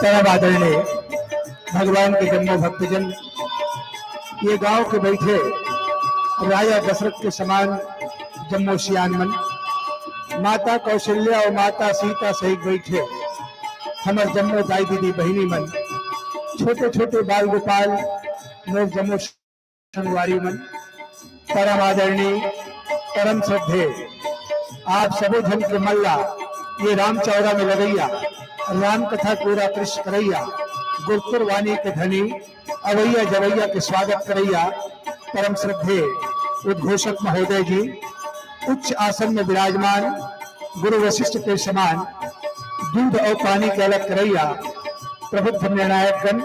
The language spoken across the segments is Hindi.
परम आदरणीय भगवान के जन्मो भक्तजन, ये गांव के बैठे राजा दशरथ के समान जम्मो सियान मन, माता कौशल्या और माता सीता सहित बैठे हमारे जम्मो दाई दीदी बहिनी मन, छोटे छोटे बाल गोपाल मोर जम्मो संगवारी मन, परम आदरणीय परम श्रद्धे आप सबो धन के मल्ला, ये राम चौरा में लगैया राम कथा पूरा कृष्ण करैया, गुरुकुर वाणी के धनी अवैया जवैया के स्वागत करैया परम श्रद्धे उद्घोषक महोदय जी, उच्च आसन में विराजमान गुरु वशिष्ठ के समान दूध और पानी के अलग करैया प्रबुद्ध निर्णायक गण,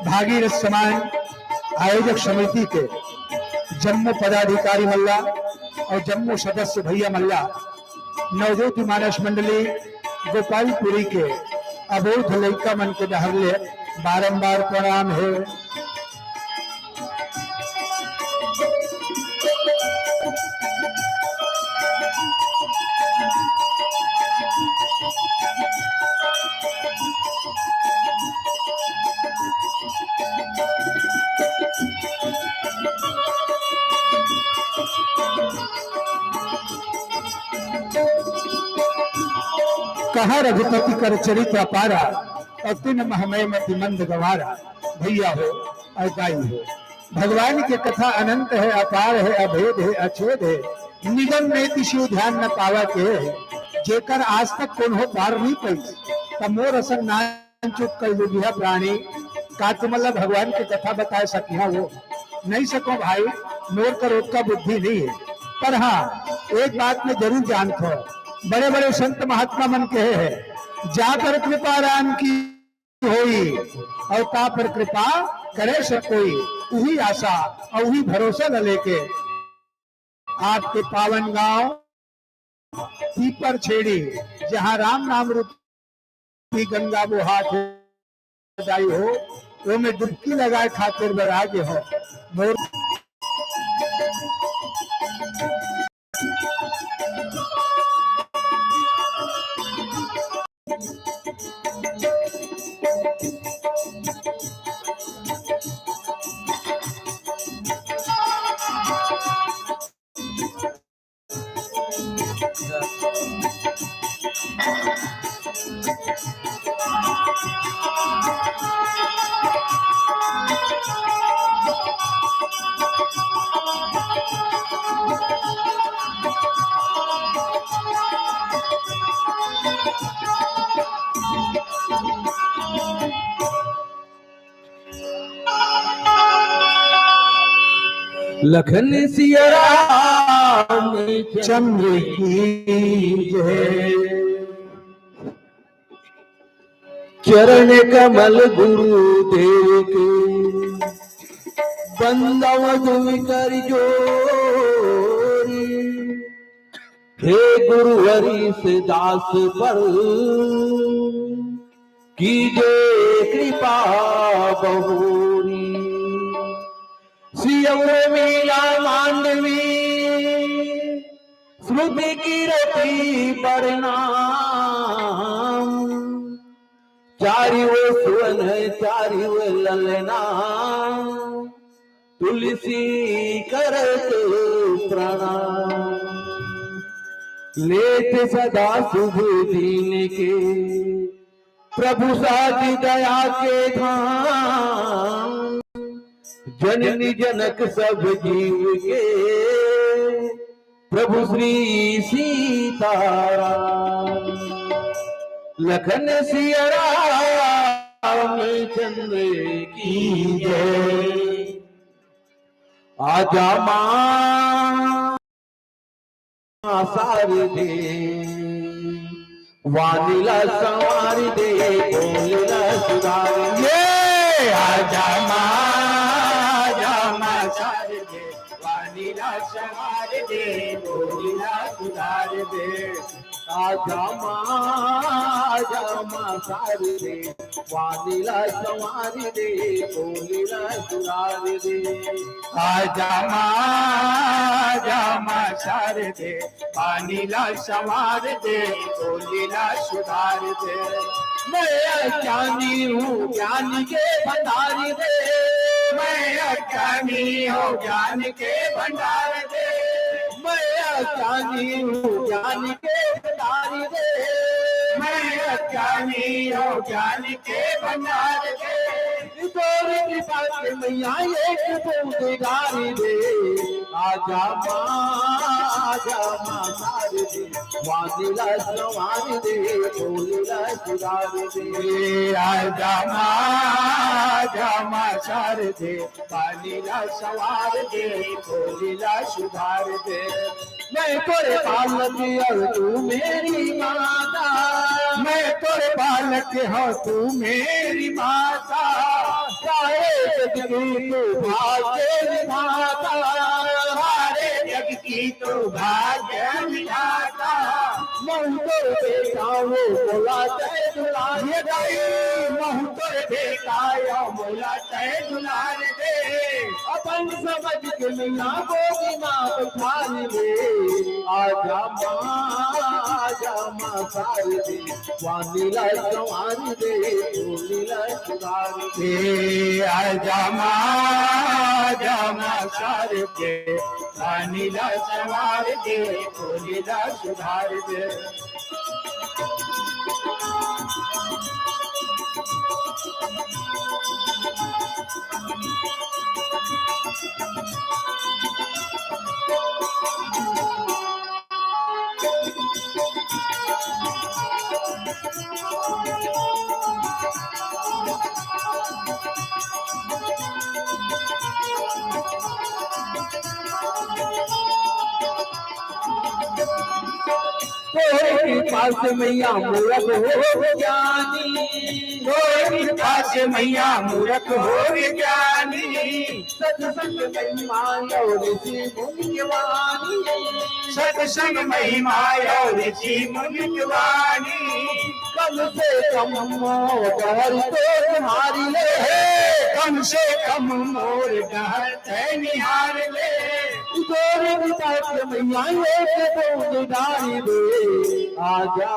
भागीरथ समान आयोजक समिति के जम्मू पदाधिकारी मल्ला और जम्मू सदस्य भैया मल्ला, नवज्योति मानस मंडली गोपालपुरी के अबोध लैका मन के डहरले बारंबार प्रणाम है। कहा रघुपति कर चरित्र अपारा, और तीन महमय मति मंद गवारा। भैया हो और गाई हो, भगवान की कथा अनंत है, अपार है, अभेद है, अछेद है, निगम में किसी ध्यान न पावा के, जेकर आज तक कौन हो पार नहीं पाई। तब मोर असंग नान चुप कर लुभिया प्राणी, का तुमल्ला भगवान की कथा बता सकिया वो नहीं सको भाई, मोर का रोक का बुद्धि नहीं है। पर हाँ एक बात में जरूर जानते हो, बड़े बड़े संत महात्मा मन कहे हैं, जा पर कृपा राम की होई और ता पर कृपा करे सब कोई, वही आशा और वही भरोसा न लेके आपके पावन गांव पीपर छेड़ी, जहां राम नाम रूपी गंगा वो हाथ दाई हो, वो में डुबकी लगाए खातिर बरागे हो। मोर लखन सिया राम चंद्र की जय, चरण कमल गुरुदेव के, बंदव तुम कर जोरी, हे गुरुहरि से दास पर कीजे कृपा बहुरी। सियम मीला मांडवी श्रुति कीरति परिणाम, चारिव सुवन चारिव ललना, तुलसी करत प्रणाम। लेत सदा शुभ दीन के, प्रभु साथी दया के धाम, जननी जनक सब जीव के, प्रभु श्री सीताराम। लखन सिया राम चंद्र की जय, आजा मां सार दे, वानिला संवार दे, बोलना सुधार दे। आजा मां सार दे, वानिला लीला संवार दे, तो लीला सुधार दे। आजा मां सार दे, लीला संवार दे, तो लीला सुधार दे। आजा मां सार दे, लीला संवार दे, तो लीला सुधार दे। मैं अज्ञानी हूँ ज्ञान के भंडार दे, मैं अज्ञानी हूँ ज्ञान के भंडार दे, मैं अज्ञानी हूँ ज्ञान के भंडार दे, मैं अज्ञानी हूँ ज्ञान के भंडार दे। तोरी कृपा से मैया एक बूंद गारी दे। आजा मां सार दे, लीला संवार दे, तो लीला सुधार दे। आजा मां सार दे, लीला संवार दे, तो लीला सुधार दे। मैं तोरे बालक और तू मेरी माता, मैं तोरे बालक हो तू मेरी माता, सारे जग की तू भाग्य विधाता, सारे जग की तू भाग्य विधाता। महु तोर बेटा वो बोला जय दुलार दे, महु तोर बेटा यो बोला तय दुलार दे। अपन समझ के मैया गोदी माँ बखारी दे। आजा मां सार दे, लीला संवार दे, तो लीला सुधार दे। आजा मां सार दे, लीला संवार दे, तो लीला सुधार दे। कोई पास मैया मूरख हो ज्ञानी, कोई पास मैया मूर्ख हो ज्ञानी, सत्संग महिमा और ऋषि मुनि वाणी, सत्संग महिमा और ऋषि मुनि वाणी। कम से कम मोर तो तुम्हारी ले, कम से कम मोर डहर तय निहार ले। गोरे विकास मैया एक बूंद डाली दे। आजा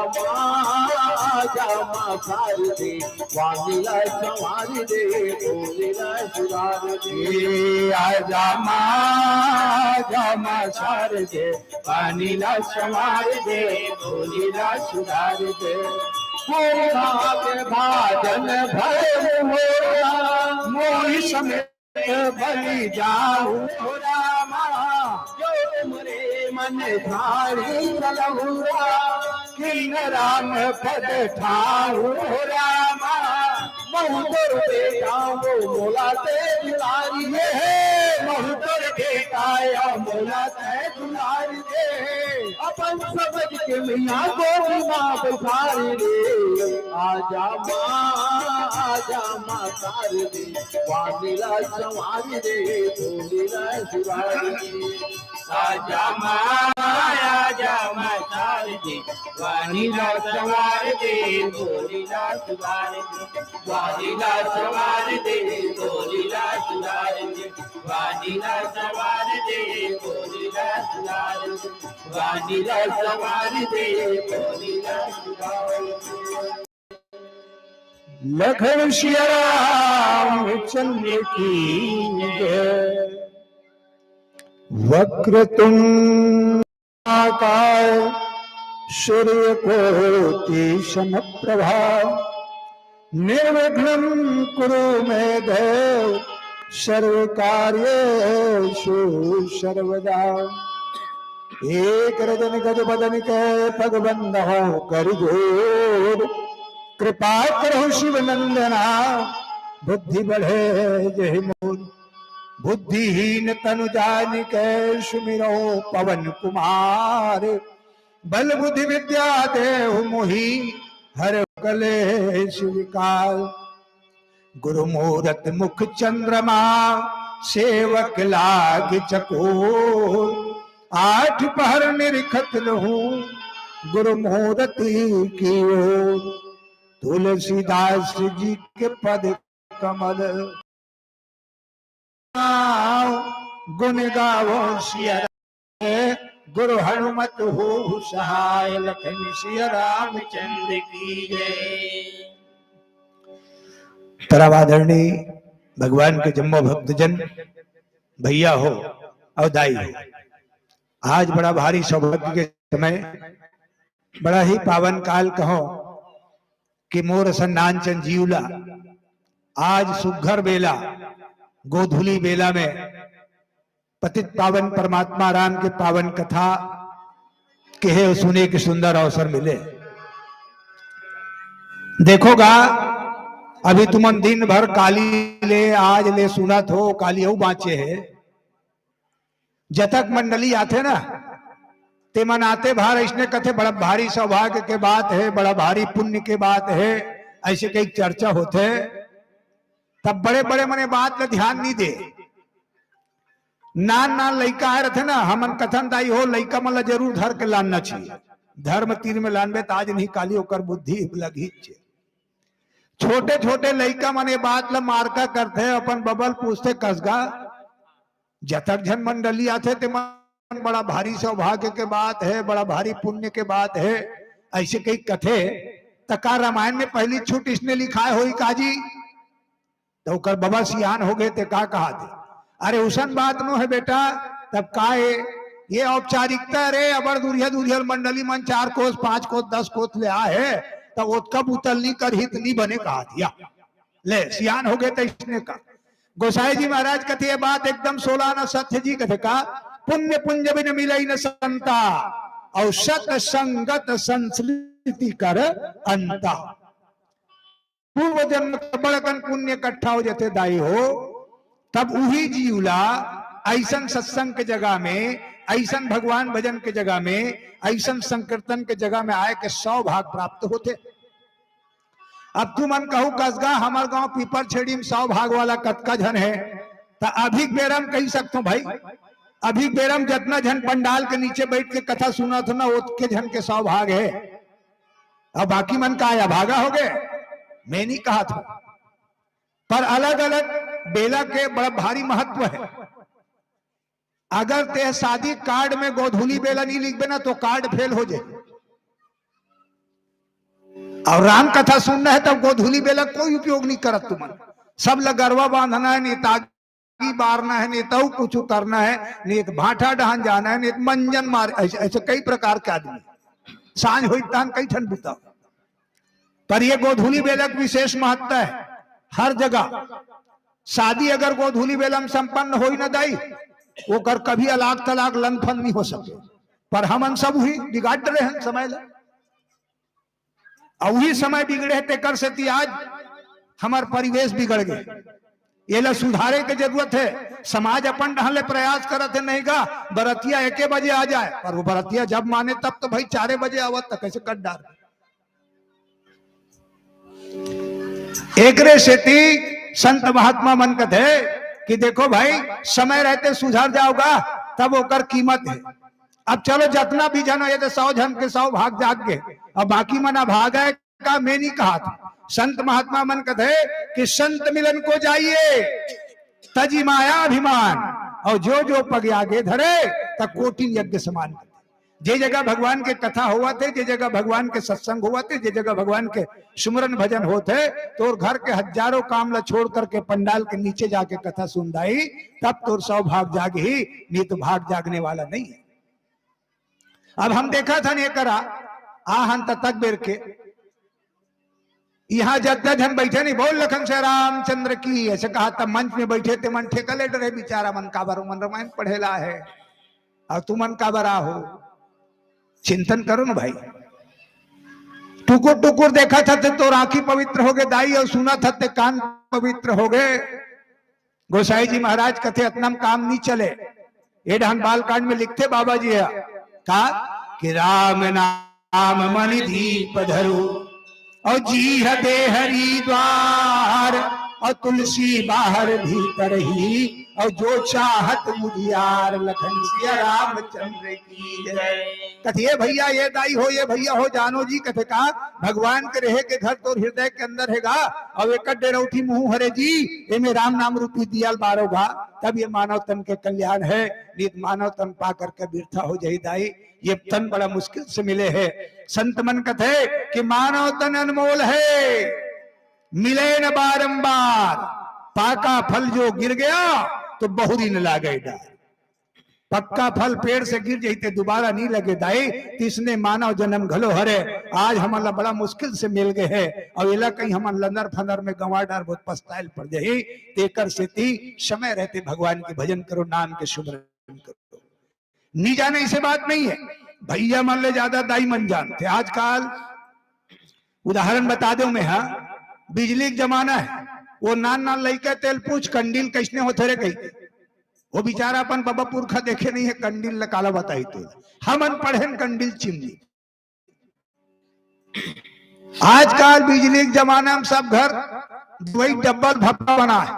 मां सार दे, लीला संवार दे, तो लीला सुधार दे। आजा मां सार दे, लीला संवार दे, तो लीला सुधार दे। भाजन भर मोरा, मोहि समेत बलि जाऊं रामा, जो मरे मन धारी लहुरा, किन राम पद ठाऊ रामा। महु तोर बेटा वो मोला ते दुलारी ये महु तोर बेटा या मोला तय दुलारी दे। अपन समझ के मैया गोदी माँ बखारी दे। आजा मां सार दे, लीला संवार दे, तो लीला सुधार दे। आजा मां सार दे, लीला संवार दे, तो लीला सुधार दे। लीला संवार दे, तो लीला सुधार दे। लीला संवार दे, तो लीला सुधार दे। लीला संवार दे, तो लीला सुधार दे। लखन सिया राम चंद्र की जय। वक्रतुंड आकार सूर्य कोटि समप्रभा, निर्विघ्नं कुरु मे देव, सर्व कार्येषु सर्वदा। एक रजन गज बदन के पग बंधो कर जोर, कृपा करो शिव नंदना, बुद्धि बढ़े जय मोर। बुद्धिहीन तनु जानिके सुमिरो पवन कुमार, बल बुद्धि विद्या देहु मोहि हर कलेश विकार। गुरु मूरत मुख चंद्रमा, सेवक लाग चकोर, 8 पहर निरखत रहूं गुरु मूर्ति की ओर। तुलसीदास जी के पद कमल गुण गावो सिया राम, गुरु हनुमत हो सहाय, लखन सिया रामचंद्र की जय। परमादरणीय भगवान के जम्मो भक्तजन, भैया हो और दाई हो, आज बड़ा भारी सौभाग्य के समय, बड़ा ही पावन काल कहो कि मोर सन्नान जीवला। आज सुघर बेला, गोधुली बेला में पतित पावन परमात्मा राम के पावन कथा कहे सुने के सुंदर अवसर मिले। देखोगा अभी तुमन दिन भर काली ले आज ले सुनत हो, काली हो बाँचे है। जतक मंडली आते ना ते मन आते भार ऐसने कथे बड़ा भारी सौभाग्य के बात है, बड़ा भारी पुण्य के बात है, ऐसे कई चर्चा होते। तब बड़े बड़े मने बात में ध्यान नहीं दे। नान नान लइका आए रहते ना, हमन कथन दाई हो लइका मन जरूर धर के लानना चाहिए। धर्म तीर में लानबे तो आज नहीं काली होकर बुद्धि लगी। छोटे छोटे लइका मने बात ला मार्का करते, अपन बबल पूछते कसगा। जतक जन मंडली आते ते मन बड़ा भारी सौभाग्य के बात है, बड़ा भारी पुण्य के बात है, ऐसे कई कथे। तका रामायण में पहली छूट इसने लिखा है होई काजी, तो कर बाबा सियान हो गए ते का कहा थे। अरे उसन बात नो है बेटा, तब का है ये औपचारिकता रे। अबर दुरिया मंडली मन 4 कोस 5 कोस 10 कोस ले आ है, तो ओतका उतलनी कर हित नहीं बने कहा दिया। ले सियान हो गए तो इसने का। गोसाई जी महाराज कथे ये बात एकदम 16 न सत्य जी कथे का, पुण्य पुंज बिन मिलई न संता, और सत संगत संस्कृति कर अंता। पूर्व जन्म बड़कन पुण्य इकट्ठा हो जाते दाई हो, तब वही जीवला ऐसन सत्संग के जगह में, ऐसन भगवान भजन के जगह में, ऐसन संकीर्तन के जगह में आए के 100 भाग प्राप्त होते। अब तू मन कहू कसगा हमार गांव पीपर छेड़ी में 100 भाग वाला कतका जन है, तो अभी बेरम कही सकते भाई। अभी बेरम जितना जन पंडाल के नीचे बैठ के कथा सुना था ना, उतके जन के 100 भाग है। अब बाकी मन का आया भागा हो गए, मैं नहीं कहा था। पर अलग अलग बेला के बड़ा भारी महत्व है। अगर ते शादी कार्ड में गोधुली बेला नहीं लिख ना तो कार्ड फेल हो जाए। और राम कथा सुनना है तब गोधुली बेला कोई उपयोग नहीं करत। तुम सब लगरवा बांधना है, नहीं तागी बारना है, नहीं तो कुछ करना है, नहीं भाटा डहान जाना है, नहीं मंजन मार, ऐसे कई प्रकार के आदमी सांझ हो कई ठन बुता। पर ये गोधुली बेला की विशेष महत्ता है। हर जगह शादी अगर गोधुली बेला में संपन्न हो ही न दाई, वो कर कभी अलाक तलाक लंफन नहीं हो सके। पर हम सब ही बिगाड़ रहे हैं समय ला, और वही समय बिगड़े तेकर से आज हमार परिवेश बिगड़ गए। ये ला सुधारे की जरूरत है। समाज अपन ढंग प्रयास करते नहीं का बरतिया 1 बजे आ जाए, पर वो बरतिया जब माने तब तो भाई 4 बजे आवत, तो कैसे कट डाल। एक सेती संत महात्मा मन कहते कि देखो भाई समय रहते सुधर जाओगा तब ओकर कीमत है। अब चलो जितना भी जन ये तो 100 जन के 100 भाग जाग गए, अब बाकी मना भाग है का मैं नहीं कहा था। संत महात्मा मन कहते कि संत मिलन को जाइए तजी माया अभिमान, और जो जो पग आगे धरे तब कोटि यज्ञ समान। जे जगह भगवान के कथा हुआ थे, जे जगह भगवान के सत्संग हुआ थे, जे जगह भगवान के सुमरन भजन होते, तो घर के हजारों काम ला छोड़ करके पंडाल के नीचे जाके कथा सुन दाई, तब तो 100 भाग जागे ही, नहीं तो भाग जागने वाला नहीं है। अब हम देखा था नहीं करा आहन तक बेर के यहाँ जद्दा जन बैठे नहीं बोल लखन से रामचंद्र की ऐसे कहा, तब मंच में बैठे थे मन ठेका ले डरे बेचारा मन काबर मन रामायण पढ़ेला है और तू मन काबरा हो। चिंतन करो ना भाई। टुकुर टुकुर देखा था तो आंखी पवित्र हो गए दाई, और सुना था ते कान पवित्र हो गए। गोसाई जी महाराज कथे अतनम काम नहीं चले। ये ढंग बालकांड में लिखते बाबा जी है कहा कि राम नाम मणि दीप धरो और जी दे हरि द्वार, और तुलसी बाहर भीतर ही और जो चाहत मुझियार लखन सिया रामचंद्र की जय। कथिए भैया ये दाई हो ये भैया हो जानो जी कथे का भगवान के रहे के घर तो हृदय के अंदर हैगा और एक डेरौठी मुंह हरे जी ये में राम नाम रूपी दियाल बारो घा तब ये मानव तन के कल्याण है। नित मानव तन पा करके बिरथा हो जाई दाई ये तन बड़ा मुश्किल से मिले है। संत मन कथे कि मानव तन अनमोल है मिले न बारंबार पाका फल जो गिर गया तो बहुरी न लागे डार। पक्का फल पेड़ से गिर जाते दोबारा नहीं लगे दाई तिसने मानव जन्म घलो हरे आज हमारा बड़ा मुश्किल से मिल गए है और इला कहीं हम लंदर फंदर में गंवा डार बहुत पछताइल पड़ जाए तेकर से ती समय रहते भगवान के भजन करो नाम के सुमरन करो। नहीं जाने इसे बात नहीं है भैया मान ले ज्यादा दाई मन जानते आजकल उदाहरण बता दो मैं हाँ बिजली का जमाना है वो नान नान लइका तेल पूछ कंडील कैसने होते रे कही वो बेचारा अपन बाबा पुरखा देखे नहीं है कंडील लकाला बताई तो हम अनपढ़े कंडील चिमनी। आजकल बिजली के जमाना में सब घर वही डब्बल भपका बना है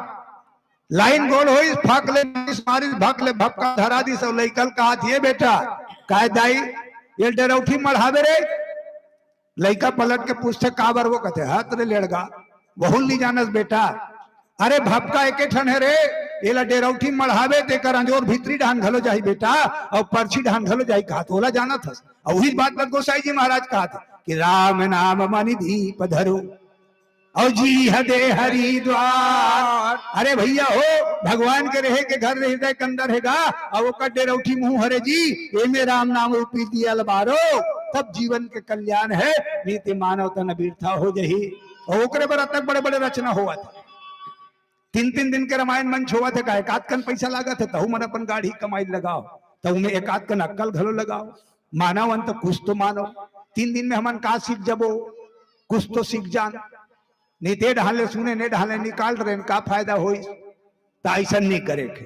लाइन गोल हो फक ले मारी भक ले भपका धरा दी सब लइकल का हाथ ये बेटा काय दाई ये डरौठी मढ़ावे रे लइका पलट के पूछते काबर वो कहते हाथ रे लेड़गा बहुल नहीं जानस बेटा अरे भपका एके ठन है रे एला डेरौठी मढ़ावे तेकर अंजोर भीतरी ढान घलो जाई बेटा और पर्ची ढान घलो जाई कहा तोला जाना था और वही बात पर गोसाई जी महाराज कहा था कि राम नाम मनि दीप धरो और जी हदे हरिद्वार। अरे भैया हो भगवान के रहे के घर हृदय के अंदर हैगा और वो का डेरौठी मुंह हरे जी ए में राम नाम रूपी दिया बारो तब जीवन के कल्याण है नीति मानव तन बिरथा हो जही। और ओकरे पर तक बड़े बड़े रचना हुआ था 3-3 दिन के रामायण मंच हुआ थे का एकाध कन पैसा लगा थे तहु मन अपन गाड़ी कमाई लगाओ तहु में एकाध कन अक्कल घलो लगाओ मानव अंत कुछ तो मानो 3 दिन में हमन का सीख जबो कुछ तो सीख जान नहीं ते ढाले सुने ने ढाले निकाल रहे का फायदा हो ऐसा नहीं करे के।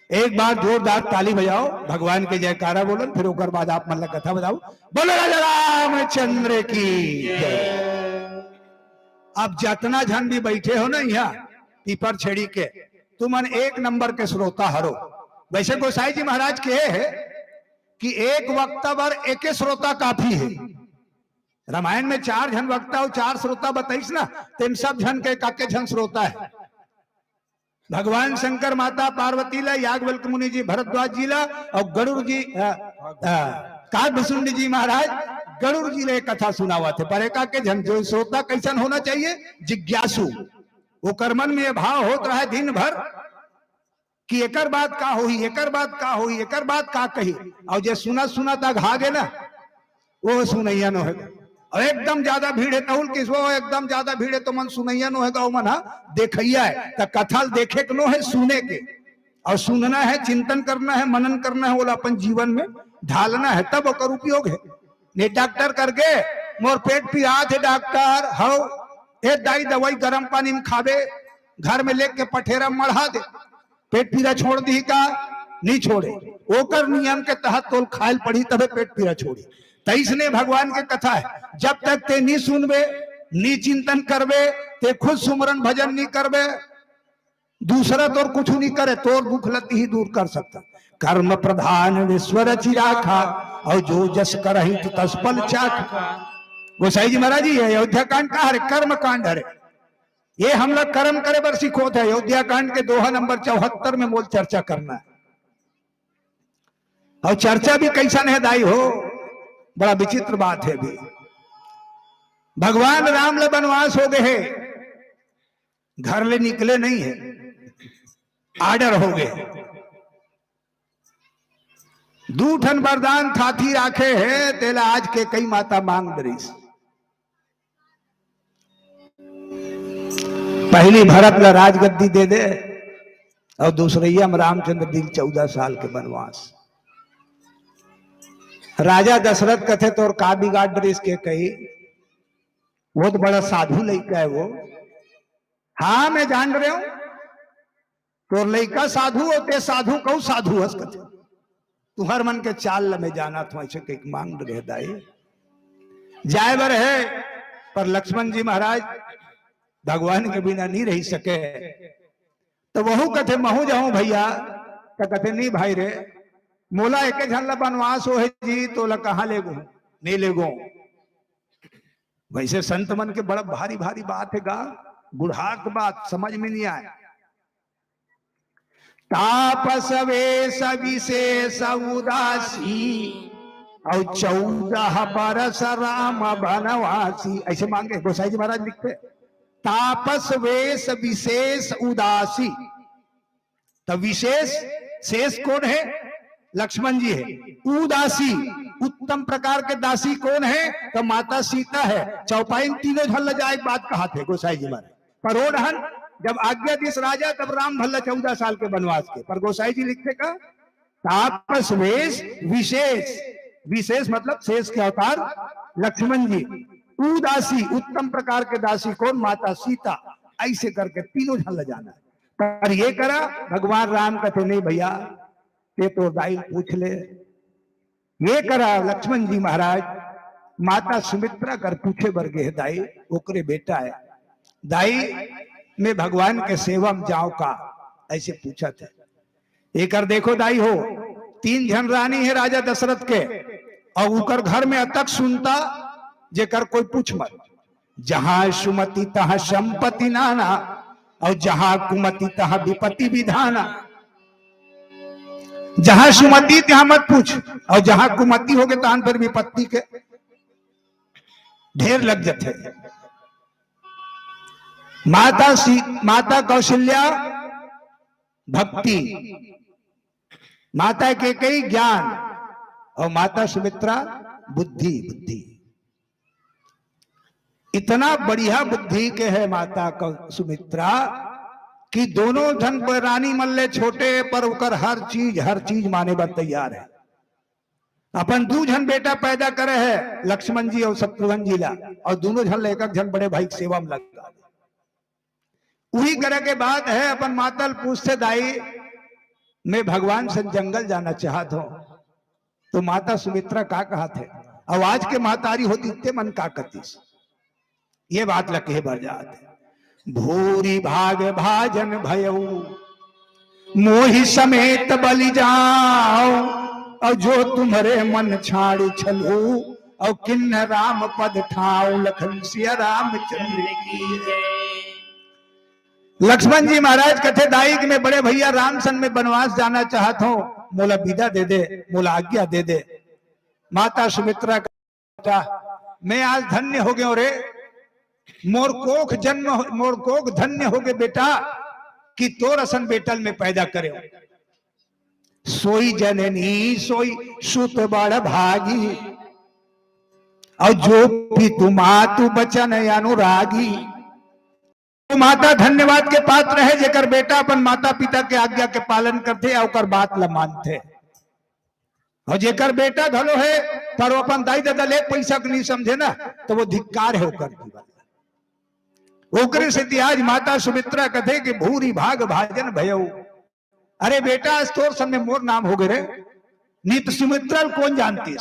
एक बार जोरदार ताली बजाओ भगवान के जयकारा बोलो फिर ओकर बाद आप मन कथा बताओ बोलो राजा रामचंद्र की जय। अब जितना जन भी बैठे हो ना यहाँ पीपर छेड़ी के तुमन एक नंबर के श्रोता हरो। वैसे गोसाई जी महाराज के है कि एक वक्ता पर एक श्रोता काफी है। रामायण में 4 जन वक्ता और 4 श्रोता बताइस ना तेम सब जन के काके जन श्रोता है। भगवान शंकर माता पार्वती ला याज्ञवल्क्य मुनि जी भरद्वाज जी ला और गरुड़ जी काकभूषुंड जी महाराज गरुड़ जी ने कथा सुनावा थे पर एका के जन जो श्रोता कैसन होना चाहिए जिज्ञासु वो कर्मन में ये भाव होता रहा दिन भर कि एकर बात का होई एकर बात का होई एकर बात का कही और जे सुना सुना तक भागे ना वो सुनैया न है और एकदम ज्यादा भीड़ है तहुल किसो एकदम ज्यादा भीड़ है तो मन सुनैया न है मन देखैया है तो कथा देखे के नो है सुने के और सुनना है चिंतन करना है मनन करना है वो अपन जीवन में ढालना है तब ओकर उपयोग है। ने डॉक्टर करके मोर पेट पिया थे डॉक्टर हो ए दाई दवाई गर्म पानी में खावे घर में लेके पठेरा मढ़ा दे पेट पीरा छोड़ दी का नहीं छोड़े ओकर नियम के तहत तोल खायल पड़ी तबे पेट पीरा छोड़ी। तेईस ने भगवान के कथा है जब तक ते नहीं सुनबे नहीं चिंतन करबे ते खुद सुमरन भजन नहीं करबे दूसरा तोर कुछ नहीं करे तोर दुख लती ही दूर कर सकता। कर्म प्रधान विश्व रचि राखा और जो जस करहि तस फल चाखा। गोसाई जी महाराज जी अयोध्या कांड का हरे कर्म कांड हरे ये हम लोग कर्म करे बर सीखो थे। अयोध्या कांड के दोहा नंबर 74 में मोल चर्चा करना है और चर्चा भी कैसा है दाई हो बड़ा विचित्र बात है भी। भगवान राम ले वनवास हो गए घर ले निकले नहीं है आर्डर हो गए दूठन वरदान थाथी राखे है तेला आज के कई माता मांग दरीस। पहली भरत ला राजगद्दी दे दे और दूसरैया में रामचंद्र दिल 14 साल के वनवास। राजा दशरथ कथे तो का बिगाड़ दरीस के कही वो तो बड़ा साधु लड़का है वो। हाँ मैं जान रहे हूं तो लड़का साधु होते साधु कहू साधु हस कथे तुहर मन के चाल में जाना तो ऐसे कई मांग रहे दाई जाए बर है पर लक्ष्मण जी महाराज भगवान के बिना नहीं रह सके तो वहू कथे महू जाऊं भैया, तो कथे नहीं भाई रे, मोला एक झन बनवास हो है जी, तो ला कहाँ ले गो, नहीं ले गो। वैसे संत मन के बड़ा भारी भारी बात है गा, गुढ़ाक बात समझ में नहीं आए। तापस वेश विशेष उदासी और 14 बरस राम बनवासी, ऐसे मांगे गोसाई जी महाराज लिखते। तापस वेश विशेष उदासी, तो विशेष शेष कौन है? लक्ष्मण जी है। उदासी उत्तम प्रकार के दासी कौन है? तो माता सीता है। चौपाइन तीनों झल जाए बात कहा थे गोसाई जी महाराज। परोढ़न जब आज्ञाधीश राजा तब राम भल्ला 14 साल के वनवास के, पर गोसाई जी लिखते का तापस वेश विशेष, विशेष मतलब शेष के अवतार लक्ष्मण जी। उदासी उत्तम प्रकार के दासी कौन? माता सीता। ऐसे करके तीनों झल जाना है। पर ये करा भगवान राम कहते नहीं भैया ये तो दाई पूछ ले। ये करा लक्ष्मण जी महाराज माता सुमित्रा कर पूछे वर्गे है दाई, ओकरे बेटा है दाई में भगवान के सेवा में जाओ का, ऐसे पूछा था। एक देखो दाई हो 3 जन रानी है राजा दशरथ के, और उकर घर में अतक सुनता जेकर कोई पूछ मत। जहां सुमति तहां संपत्ति नाना, और जहां कुमति तहां विपत्ति विधाना। जहां सुमति तहां मत पूछ, और जहां कुमति होगे तहां पर विपत्ति के ढेर लग जाते। माता कौशल्या भक्ति, माता के कई ज्ञान, और माता सुमित्रा बुद्धि। इतना बढ़िया बुद्धि के है माता सुमित्रा कि दोनों धन रानी मल्ले छोटे पर उकर हर चीज माने बर तैयार है। अपन 2 जन बेटा पैदा करे है लक्ष्मण जी और शत्रुघ्न जी ला, और दोनों जन एक जन बड़े भाई सेवा में लगता। वही करे के बाद है अपन मातल पूछते दाई मैं भगवान से जंगल जाना चाहता हूं, तो माता सुमित्रा का कहा थे? आवाज के महतारी होती इतने मन का कतीस। ये बात लगे भर जाते। भूरी भाग भाजन भयऊ मोहि समेत बलि जाओ, और जो तुम्हारे मन छाड़ी छलू, और किन्न राम पद ठाऊ लखन सिया रामचंद्र की। लक्ष्मण जी महाराज कथे दाई कि मैं बड़े भैया राम सन में वनवास जाना चाहता हूं, मोला विदा दे दे, मोला आज्ञा दे दे। माता सुमित्रा का मैं आज धन्य हो गया रे, मोर कोख धन्य हो गए बेटा कि तोर असन बेटल में पैदा करे। सोई जननी सोई सुत बड़ भागी, और जो भी तू बचन अनुरागी। तो माता धन्यवाद के पात्र है जेकर बेटा अपन माता पिता के आज्ञा के पालन करते और बात ल मानते। और जेकर बेटा घलो है पर वो अपन दाई दादा ले पैसा के नहीं समझे ना, तो वो धिक्कार है ओकर जीवन। ओकरे से आज माता सुमित्रा कथे कि भूरी भाग भाजन भयऊ। अरे बेटा तोर समय मोर नाम हो गए रे, नित सुमित्रा कौन जानती?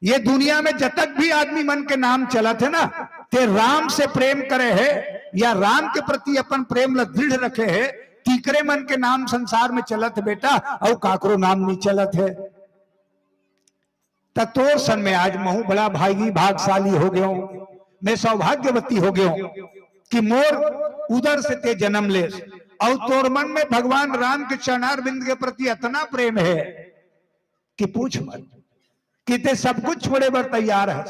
ये दुनिया में जब तक भी आदमी मन के नाम चला थे ना, ते राम से प्रेम करे है या राम के प्रति अपन प्रेम ल दृढ़ रखे है, तीकरे मन के नाम संसार में चलत बेटा, और काकरो नाम नहीं चलत है। तोर सन में आज महू बड़ा भागशाली हो गयो, मैं सौभाग्यवती हो गयो कि मोर उधर से ते जन्म ले, और तोर मन में भगवान राम के चरणारविंद के प्रति इतना प्रेम है कि पूछ मत, कि ते सब कुछ छोड़े बर तैयार है।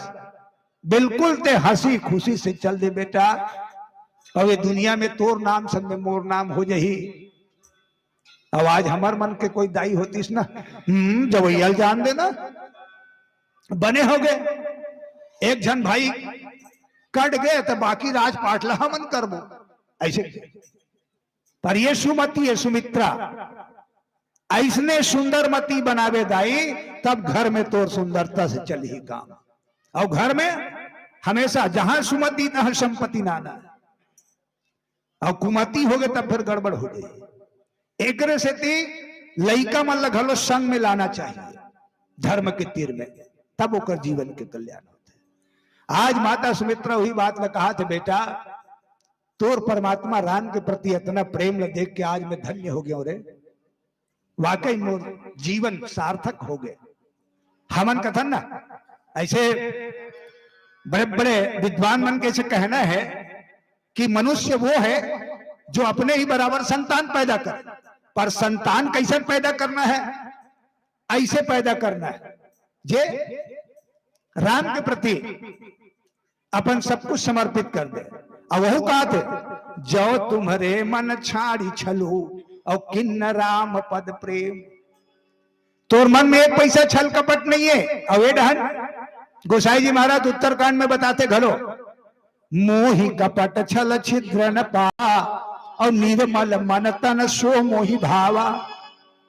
बिल्कुल ते हंसी खुशी से चल दे बेटा, और ये दुनिया में तोर नाम संग में मोर नाम हो जही। अब आज हमार मन के कोई दाई होतीस ना, जवैयल जान देना बने हो गए। एक जन भाई कट गए तो बाकी राजपाट ला हमन करबो ऐसे। पर ये सुमति है सुमित्रा, ऐसने सुंदर मती बनावे दाई, तब घर में तो सुंदरता से चल ही काम। और घर में हमेशा जहां सुमति तहां संपत्ति नाना, और कुमति हो गए तब फिर गड़बड़ हो गई। एक से लइका मन लगलो संग में लाना चाहिए धर्म के तीर में, तब ओकर जीवन के कल्याण होते। आज माता सुमित्रा वही बात में कहा थे बेटा तोर परमात्मा राम के प्रति इतना प्रेम ल देख के आज मैं धन्य हो गया रे। वाकई मोर जीवन सार्थक हो गए। हमन कथन ना ऐसे बड़े बड़े विद्वान मन के कहना है कि मनुष्य वो है जो अपने ही बराबर संतान पैदा करे, पर संतान कैसे पैदा करना है, ऐसे पैदा करना है जे राम के प्रति अपन सब कुछ समर्पित कर दे। और वह कहा थे, जो तुम्हारे मन छाड़ी छलू और किन्न राम पद प्रेम। तोर मन में एक पैसा छल कपट नहीं है। अवे डहन गोसाई जी महाराज उत्तरकांड में बताते घलो, मोहि कपट छल छिद्र न पा और निर्मल मन तन सो मोहि भावा।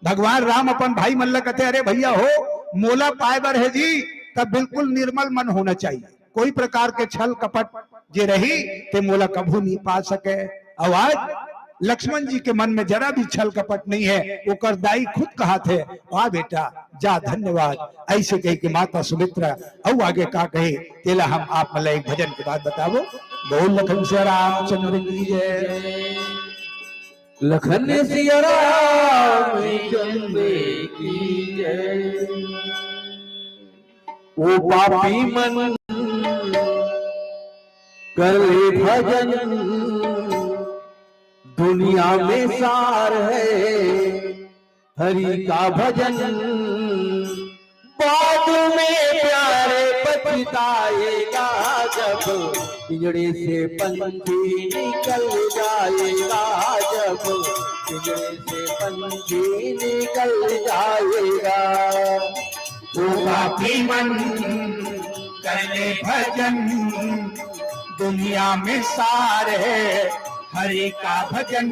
भगवान राम अपन भाई मल्ल कहते, अरे भैया हो मोला पाए बर है जी तब बिल्कुल निर्मल मन होना चाहिए। कोई प्रकार के छल कपट जे रही ते मोला कभू नहीं पा सके। और आज लक्ष्मण जी के मन में जरा भी छल कपट नहीं है। वो करदाई खुद कहा थे, वाह बेटा जा धन्यवाद। ऐसे कही कि माता सुमित्रा और आगे का कहे तेला हम आप मतलब एक भजन के बाद बताओ। बोल लखन से रामचंद्र की जय। लखन सिया रामचंद्र की जय। ओ पापी मन कर ले भजन, दुनिया में सार है हरि का भजन। बाद में प्यारे पछताएगा जब पिंजड़े से पंछी निकल जाएगा। जब पिंजड़े से पंछी निकल जाएगा। वो पापी मन कर ले भजन, दुनिया में सार है हरि का भजन।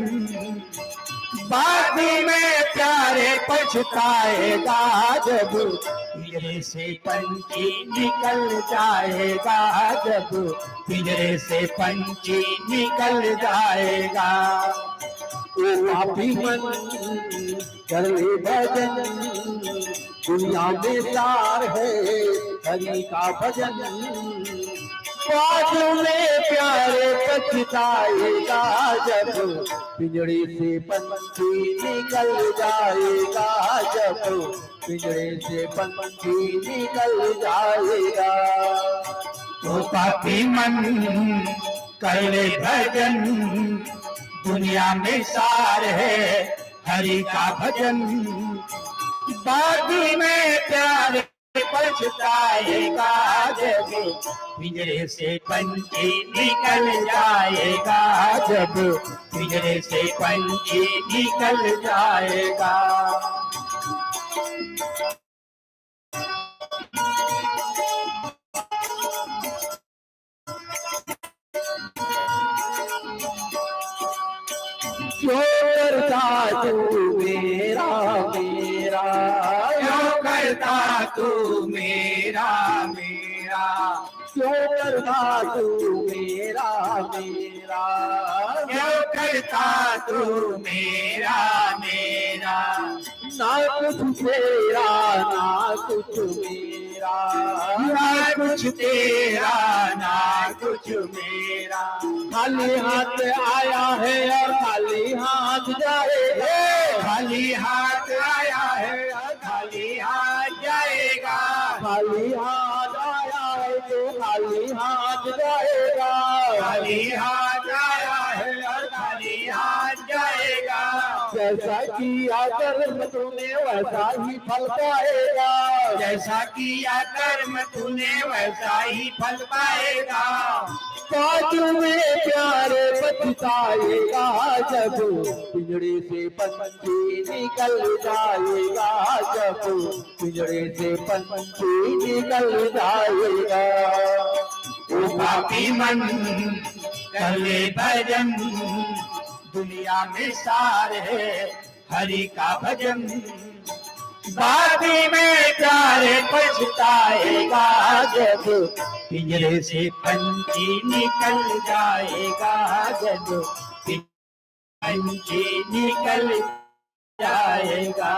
बाद में प्यारे पछताएगा जब पिंजरे से पंछी निकल जाएगा। जब पिंजरे से पंछी निकल जाएगा। ओ पापी मन कर ले भजन, दुनिया में सार है हरि का भजन। बाद में प्यारे पछताएगा जब पिंजड़े से पंछी निकल जाएगा। जब पिंजड़े से पंछी निकल जाएगा। तो पापी मन कर ले भजन, दुनिया में सार है हरि का भजन। बाद में प्यारे पछताएगा जब पिंजरे से पंछी निकल जाएगा। जब पिंजरे से पंछी निकल जाएगा। क्यों करता तू मेरा मेरा, क्यों करता तू मेरा मेरा, क्यों करता तू मेरा मेरा। क्यों करता तू मेरा मेरा। ना कुछ तेरा ना कुछ मेरा, ना कुछ तेरा ना कुछ मेरा। खाली हाथ आया है और खाली हाथ जाएगा। खाली हाथ आया है और खाली हाथ जाएगा। खाली हाथ आया है तो खाली हाथ जाएगा। खाली हाथ आया है और खाली हाथ जाएगा। जैसा किया कर्म तूने वैसा ही फल पाएगा। जैसा किया कर्म तूने वैसा ही फल पाएगा। बाद में प्यारे पछताएगा जब पिंजड़े से पंछी निकल जाएगा। जब पिंजड़े से पंछी निकल जाएगा। ओ पापी मन कर ले भजन, दुनिया में सार है हरि का भजन। बाद में प्यारे पछताएगा जब पिंजरे से पंछी निकल जाएगा। जब पंछी निकल जाएगा।